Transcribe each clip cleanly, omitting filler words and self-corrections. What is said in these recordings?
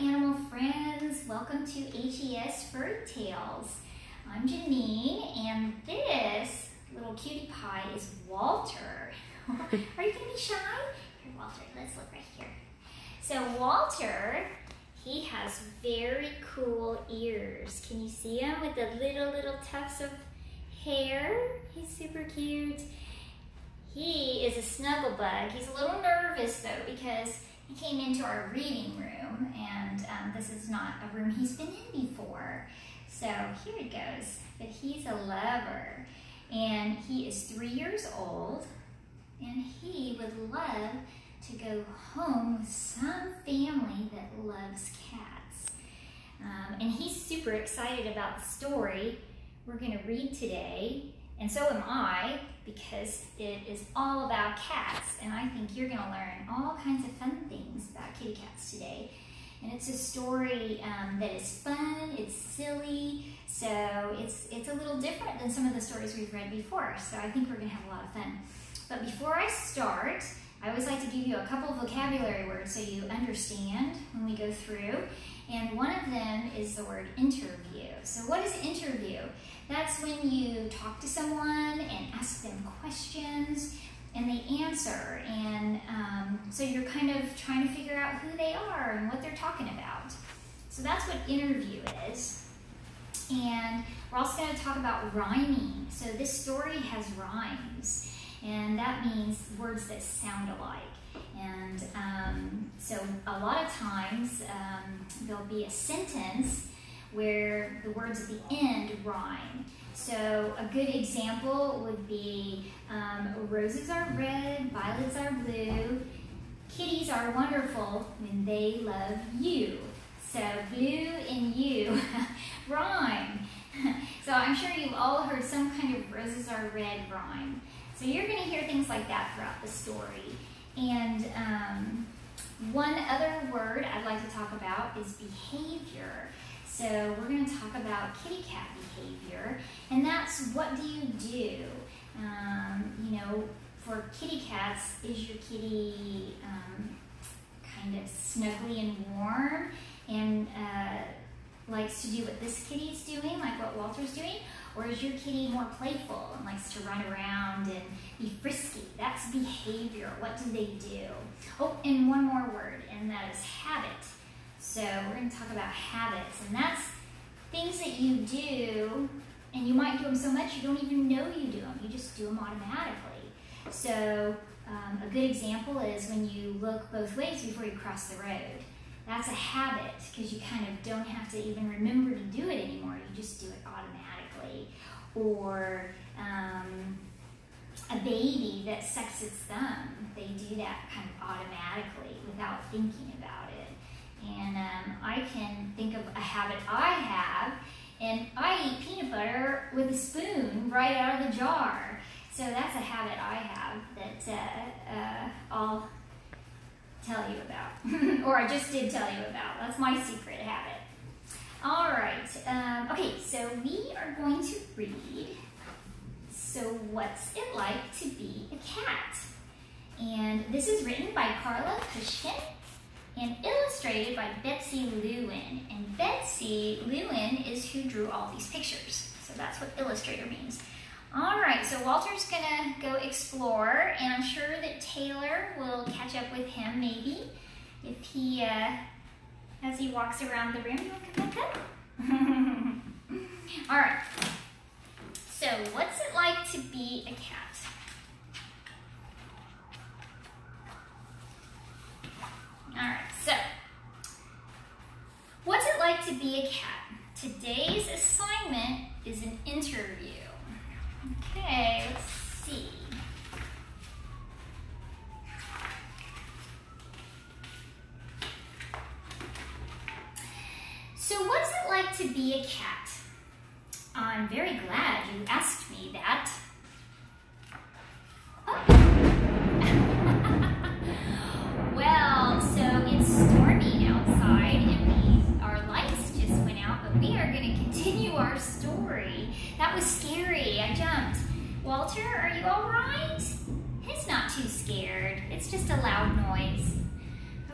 animal friends. Welcome to HES Furry Tales. I'm Janine, and this little cutie pie is Walter. Are you going to be shy? Here, Walter, let's look right here. So Walter, he has very cool ears. Can you see him with the little tufts of hair? He's super cute. He is a snuggle bug. He's a little nervous though because he came into our reading room, and this is not a room he's been in before. So here he goes. But he's a lover, and he is 3 years old, and he would love to go home with some family that loves cats. And he's super excited about the story we're going to read today, and so am I, because it is all about cats, and I think you're going to learn all kinds of fun things about kitty cats today. And it's a story that is fun, it's silly, so it's a little different than some of the stories we've read before, so I think we're going to have a lot of fun. But before I start, I always like to give you a couple of vocabulary words so you understand when we go through, and one of them is the word interview. So what is interview? That's when you talk to someone and ask them questions and they answer, and so you're kind of trying to figure out who they are and what they're talking about. So that's what interview is. And we're also going to talk about rhyming. So this story has rhymes, and that means words that sound alike. And so a lot of times there'll be a sentence where the words at the end rhyme. So a good example would be roses are red, violets are blue, kitties are wonderful when they love you. So blue and you rhyme. So I'm sure you've all heard some kind of roses are red rhyme. So you're going to hear things like that throughout the story. And one other word I'd like to talk about is behavior. So we're going to talk about kitty cat behavior, and that's what do you do? You know, for kitty cats, is your kitty kind of snuggly and warm and likes to do what this kitty's doing, like what Walter's doing? Or is your kitty more playful and likes to run around and be frisky? That's behavior. What do they do? Oh, and one more word, and that is habit. So we're going to talk about habits, and that's things that you do, and you might do them so much you don't even know you do them. You just do them automatically. So a good example is when you look both ways before you cross the road. That's a habit because you kind of don't have to even remember to do it anymore. You just do it automatically. Or a baby that sucks its thumb, they do that kind of automatically without thinking about it. And I can think of a habit I have, and I eat peanut butter with a spoon right out of the jar. So that's a habit I have that I'll tell you about, or I just did tell you about. That's my secret habit. All right, okay, so we are going to read, So What's It Like to Be a Cat? And this is written by Carla Cushkin and illustrated by Betsy Lewin. And Betsy Lewin is who drew all these pictures. So that's what illustrator means. All right, so Walter's gonna go explore, and I'm sure that Taylor will catch up with him maybe if he, as he walks around the room. You wanna come back up? All right, so what's it like to be a cat? All right, so what's it like to be a cat? Today's assignment is an interview. Okay, let's see. So what's it like to be a cat? I'm very glad you asked me that. Oh. Well, so it's storming outside and our lights just went out, but we are going to continue our story. That was scary. I jumped. Walter, are you all right? He's not too scared. It's just a loud noise.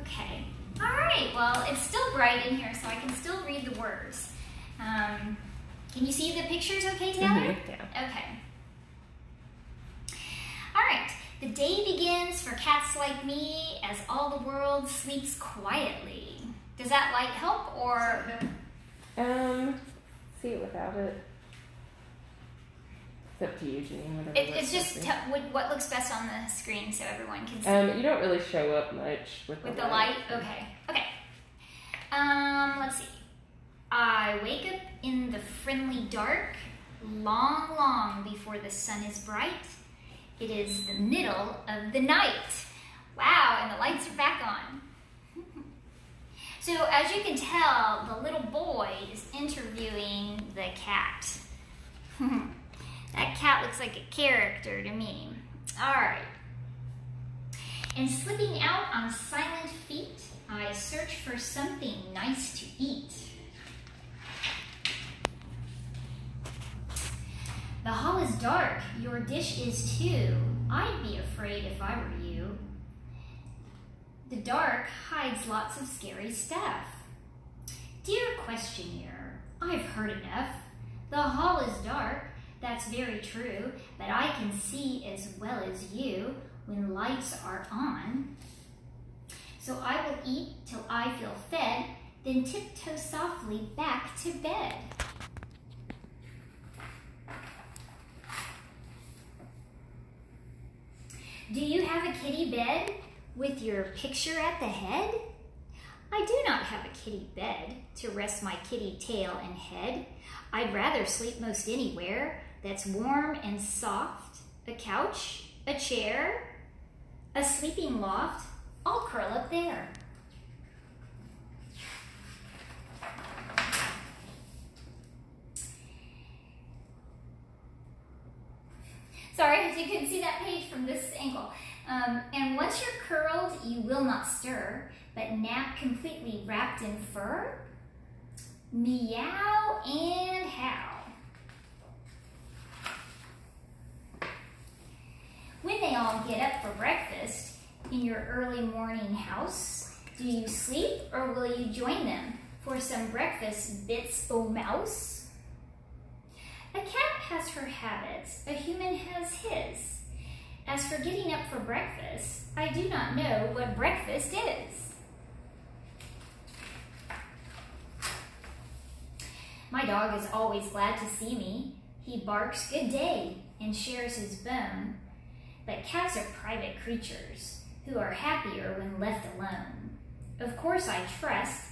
Okay. All right. Well, well, it's still bright in here, so I can still read the words. Can you see the pictures okay, Taylor? Yeah. Okay. All right. The day begins for cats like me as all the world sleeps quietly. Does that light help, or? See it without it. It's up to you, Janine. It's just what looks best on the screen so everyone can see. You don't really show up much with the light. Okay. Okay. Let's see. I wake up in the friendly dark, long, long before the sun is bright. It is the middle of the night. Wow, and the lights are back on. So as you can tell, the little boy is interviewing the cat. That cat looks like a character to me. All right. And slipping out on silent feet, I search for something nice to eat. The hall is dark, your dish is too. I'd be afraid if I were you. The dark hides lots of scary stuff. Dear questioner, I've heard enough. The hall is dark, that's very true, but I can see as well as you when lights are on. So I will eat till I feel fed, then tiptoe softly back to bed. Do you have a kitty bed with your picture at the head? I do not have a kitty bed to rest my kitty tail and head. I'd rather sleep most anywhere that's warm and soft. A couch, a chair, a sleeping loft, I'll curl up there. Sorry, as you can see that page from this angle. And once you're curled, you will not stir, but nap completely wrapped in fur. Meow and howl. When they all get up for breakfast in your early morning house, do you sleep or will you join them for some breakfast bits o' mouse? A cat has her habits, a human has his. As for getting up for breakfast, I do not know what breakfast is. My dog is always glad to see me. He barks good day and shares his bone. But cats are private creatures who are happier when left alone. Of course I trust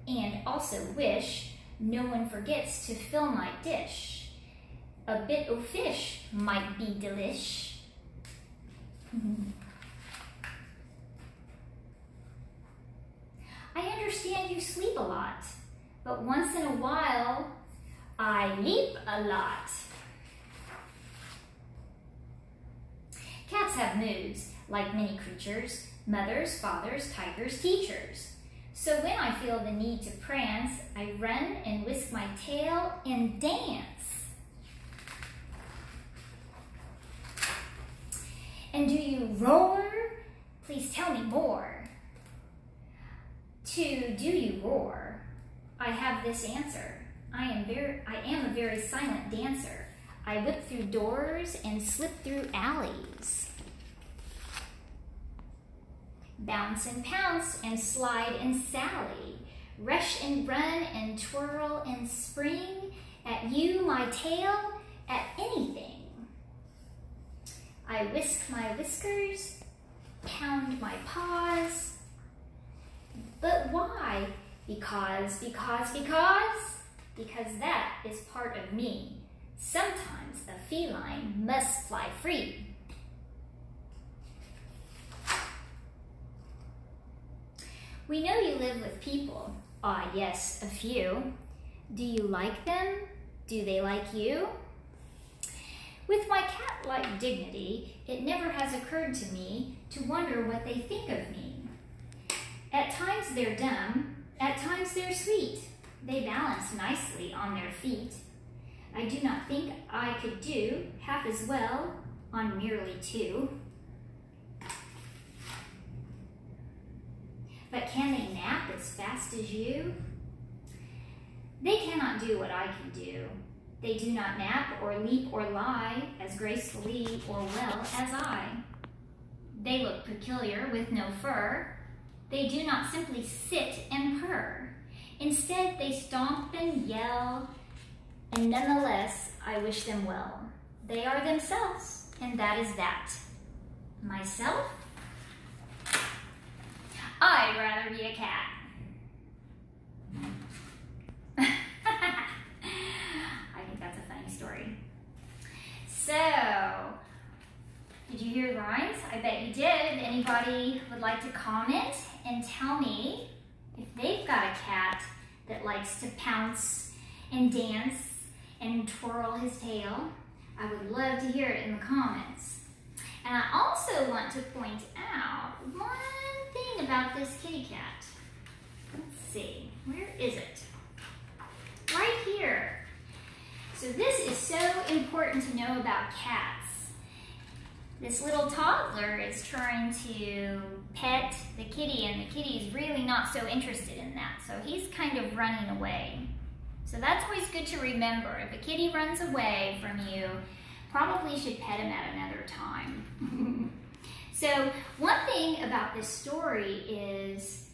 and also wish no one forgets to fill my dish. A bit of fish might be delish. I understand you sleep a lot, but once in a while, I leap a lot. Cats have moods, like many creatures, mothers, fathers, tigers, teachers. So when I feel the need to prance, I run and whisk my tail and dance. And do you roar? Please tell me more. To do you roar? I have this answer. I am a very silent dancer. I whip through doors and slip through alleys. Bounce and pounce and slide and sally. Rush and run and twirl and spring. At you, my tail, at anything. I whisk my whiskers, pound my paws. But why? Because that is part of me. Sometimes a feline must fly free. We know you live with people. Ah, yes, a few. Do you like them? Do they like you? With my cat-like dignity, it never has occurred to me to wonder what they think of me. At times they're dumb, at times they're sweet. They balance nicely on their feet. I do not think I could do half as well on merely two. But can they nap as fast as you. They cannot do what I can do. They do not nap or leap or lie as gracefully or well as I. They look peculiar with no fur. They do not simply sit and purr. Instead, they stomp and yell, and nonetheless, I wish them well. They are themselves, and that is that. Myself? I'd rather be a cat. I think that's a funny story. So, did you hear the rhymes? I bet you did. Anybody would like to comment and tell me if they've got a cat that likes to pounce and dance and twirl his tail? I would love to hear it in the comments. And I also want to point out one thing about this kitty cat. Let's see, where is it? Right here. So this is so important to know about cats. This little toddler is trying to pet the kitty, and the kitty is really not so interested in that. So he's kind of running away. So that's always good to remember. If a kitty runs away from you, probably should pet him at another time. So one thing about this story is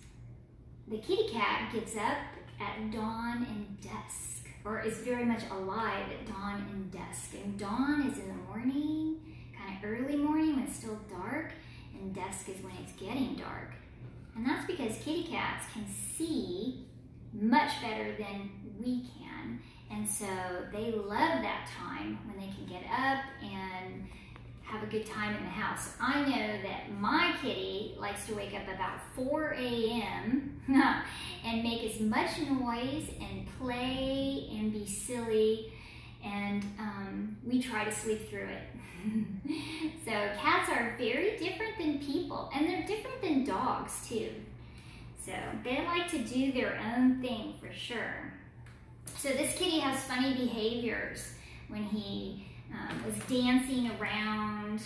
the kitty cat gets up at dawn and dusk, or is very much alive at dawn and dusk. And dawn is in the morning, kind of early morning when it's still dark, and dusk is when it's getting dark. And that's because kitty cats can see much better than we can. And so they love that time when they can get up and have a good time in the house. I know that my kitty likes to wake up about 4 a.m. and make as much noise and play and be silly, and we try to sleep through it. So cats are very different than people, and they're different than dogs too. So they like to do their own thing for sure. So this kitty has funny behaviors when he was dancing around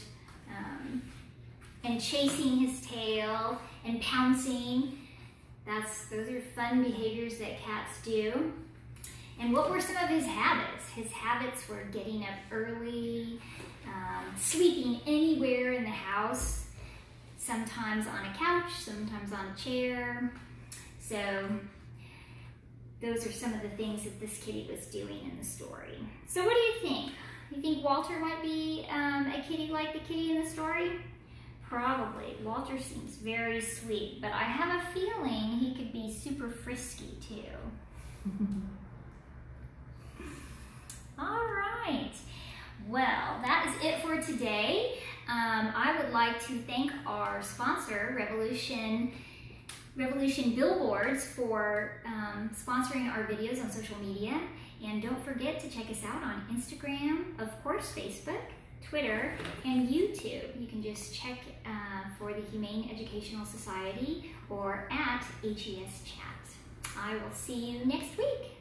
and chasing his tail and pouncing. Those are fun behaviors that cats do. And what were some of his habits? His habits were getting up early, sleeping anywhere in the house, sometimes on a couch, sometimes on a chair. So those are some of the things that this kitty was doing in the story. So what do you think? You think Walter might be a kitty like the kitty in the story? Probably. Walter seems very sweet, but I have a feeling he could be super frisky too. All right. Well, that is it for today. I would like to thank our sponsor, Revolution Billboards, for sponsoring our videos on social media. And don't forget to check us out on Instagram, of course, Facebook, Twitter, and YouTube. You can just check for the Humane Educational Society or at HES Chat. I will see you next week.